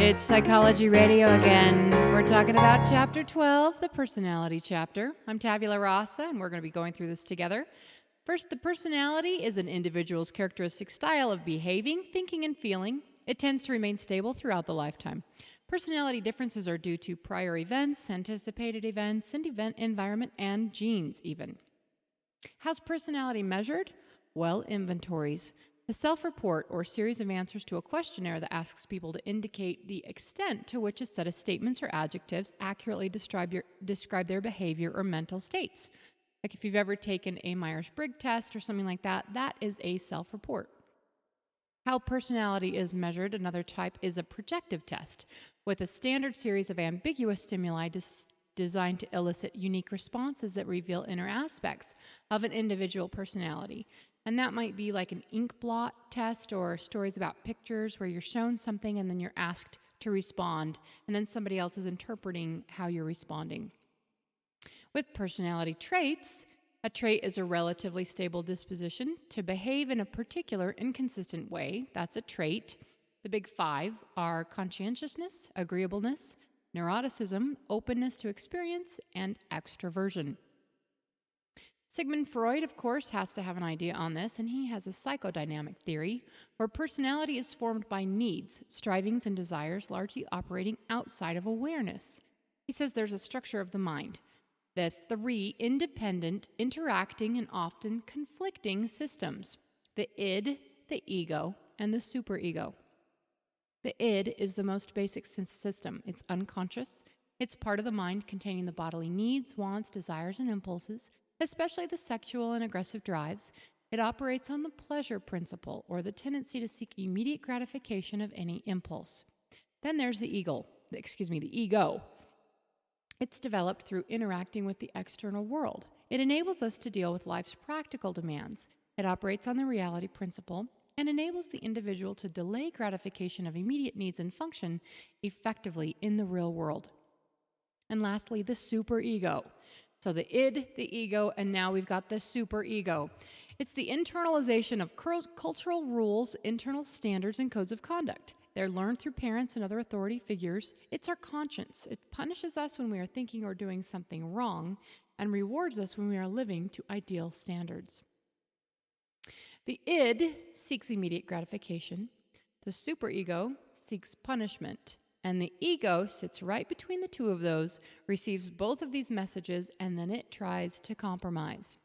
It's Psychology Radio again. We're talking about Chapter 12, the Personality Chapter. I'm Tabula Rasa, and we're going to be going through this together. First, the personality is an individual's characteristic style of behaving, thinking, and feeling. It tends to remain stable throughout the lifetime. Personality differences are due to prior events, anticipated events, and event environment, and genes even. How's personality measured? Well, inventories. A self-report or series of answers to a questionnaire that asks people to indicate the extent to which a set of statements or adjectives accurately describe their behavior or mental states. Like if you've ever taken a Myers-Briggs test or something like that, that is a self-report. How personality is measured, another type, is a projective test with a standard series of ambiguous stimuli designed to elicit unique responses that reveal inner aspects of an individual personality. And that might be like an ink blot test or stories about pictures where you're shown something and then you're asked to respond, and then somebody else is interpreting how you're responding. With personality traits, a trait is a relatively stable disposition to behave in a particular inconsistent way. That's a trait. The big five are conscientiousness, agreeableness, neuroticism, openness to experience, and extroversion. Sigmund Freud, of course, has to have an idea on this, and he has a psychodynamic theory where personality is formed by needs, strivings, and desires largely operating outside of awareness. He says there's a structure of the mind, the three independent, interacting, and often conflicting systems: the id, the ego, and the superego. The id is the most basic system. It's unconscious. It's part of the mind containing the bodily needs, wants, desires, and impulses, especially the sexual and aggressive drives. It operates on the pleasure principle, or the tendency to seek immediate gratification of any impulse. Then there's the ego. It's developed through interacting with the external world. It enables us to deal with life's practical demands. It operates on the reality principle and enables the individual to delay gratification of immediate needs and function effectively in the real world. And lastly, the superego. So the id, the ego, and now we've got the superego. It's the internalization of cultural rules, internal standards, and codes of conduct. They're learned through parents and other authority figures. It's our conscience. It punishes us when we are thinking or doing something wrong and rewards us when we are living to ideal standards. The id seeks immediate gratification. The superego seeks punishment. And the ego sits right between the two of those, receives both of these messages, and then it tries to compromise.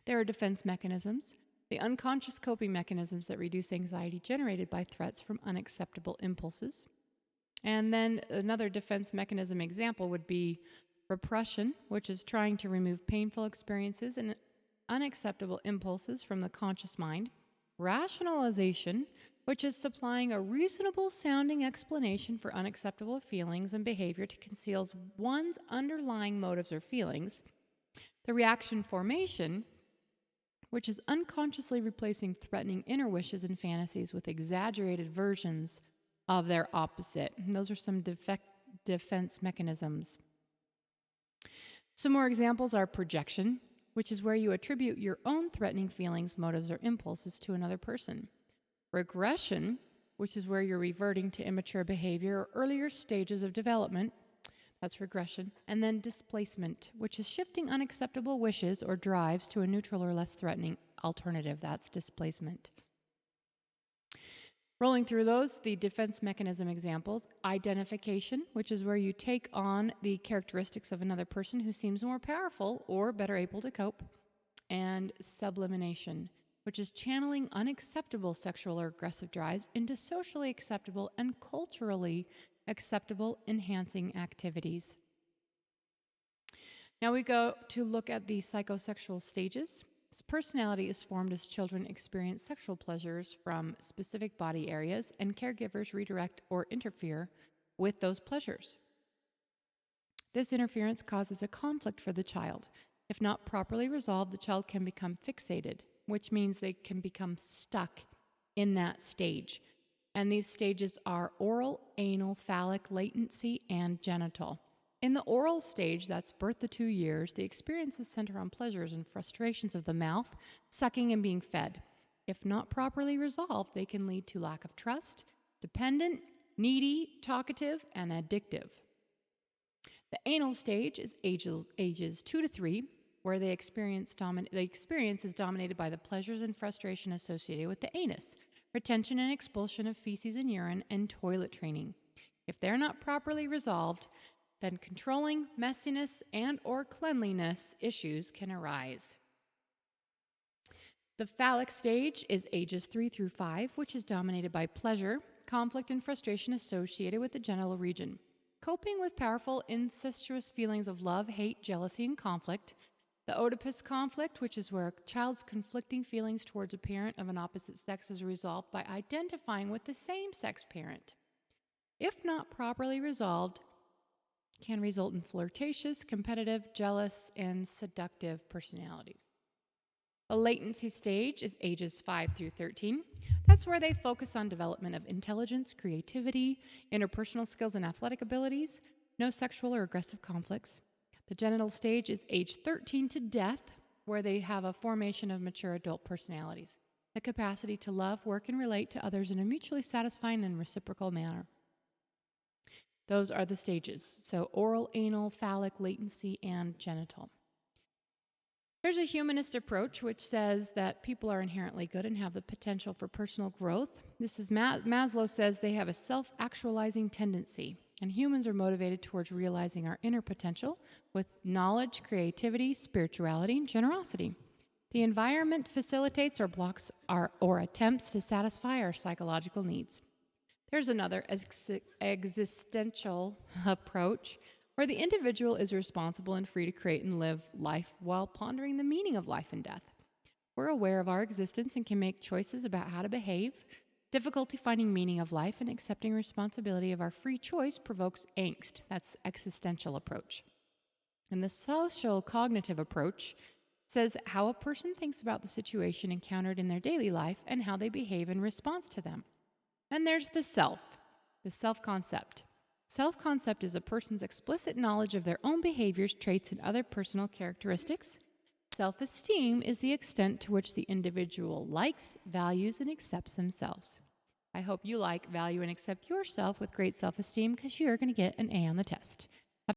There are defense mechanisms, the unconscious coping mechanisms that reduce anxiety generated by threats from unacceptable impulses. And then another defense mechanism example would be repression, which is trying to remove painful experiences and unacceptable impulses from the conscious mind. Rationalization, which is supplying a reasonable sounding explanation for unacceptable feelings and behavior to conceal one's underlying motives or feelings. The reaction formation, which is unconsciously replacing threatening inner wishes and fantasies with exaggerated versions of their opposite. And those are some defense mechanisms. Some more examples are projection, which is where you attribute your own threatening feelings, motives, or impulses to another person. Regression, which is where you're reverting to immature behavior or earlier stages of development. That's regression. And then displacement, which is shifting unacceptable wishes or drives to a neutral or less threatening alternative. That's displacement. Rolling through those, the defense mechanism examples: identification, which is where you take on the characteristics of another person who seems more powerful or better able to cope. And sublimation, which is channeling unacceptable sexual or aggressive drives into socially acceptable and culturally acceptable enhancing activities. Now we go to look at the psychosexual stages. This personality is formed as children experience sexual pleasures from specific body areas, and caregivers redirect or interfere with those pleasures. This interference causes a conflict for the child. If not properly resolved, the child can become fixated, which means they can become stuck in that stage. And these stages are oral, anal, phallic, latency, and genital. In the oral stage, that's birth to 2 years, the experiences center on pleasures and frustrations of the mouth, sucking and being fed. If not properly resolved, they can lead to lack of trust, dependent, needy, talkative, and addictive. The anal stage is ages 2 to 3, where the experience is dominated by the pleasures and frustration associated with the anus, retention and expulsion of feces and urine, and toilet training. If they're not properly resolved, then controlling, messiness, and or cleanliness issues can arise. The phallic stage is ages 3 through 5, which is dominated by pleasure, conflict, and frustration associated with the genital region. Coping with powerful incestuous feelings of love, hate, jealousy, and conflict. The Oedipus conflict, which is where a child's conflicting feelings towards a parent of an opposite sex is resolved by identifying with the same-sex parent. If not properly resolved, can result in flirtatious, competitive, jealous, and seductive personalities. The latency stage is ages 5 through 13. That's where they focus on development of intelligence, creativity, interpersonal skills, and athletic abilities, no sexual or aggressive conflicts. The genital stage is age 13 to death, where they have a formation of mature adult personalities, the capacity to love, work, and relate to others in a mutually satisfying and reciprocal manner. Those are the stages. So oral, anal, phallic, latency, and genital. There's a humanist approach which says that people are inherently good and have the potential for personal growth. This is Maslow says they have a self-actualizing tendency, and humans are motivated towards realizing our inner potential with knowledge, creativity, spirituality, and generosity. The environment facilitates or blocks or attempts to satisfy our psychological needs. There's another existential approach where the individual is responsible and free to create and live life while pondering the meaning of life and death. We're aware of our existence and can make choices about how to behave. Difficulty finding meaning of life and accepting responsibility of our free choice provokes angst. That's existential approach. And the social cognitive approach says how a person thinks about the situation encountered in their daily life and how they behave in response to them. And there's the self-concept. Self-concept is a person's explicit knowledge of their own behaviors, traits, and other personal characteristics. Self-esteem is the extent to which the individual likes, values, and accepts themselves. I hope you like, value, and accept yourself with great self-esteem because you're going to get an A on the test.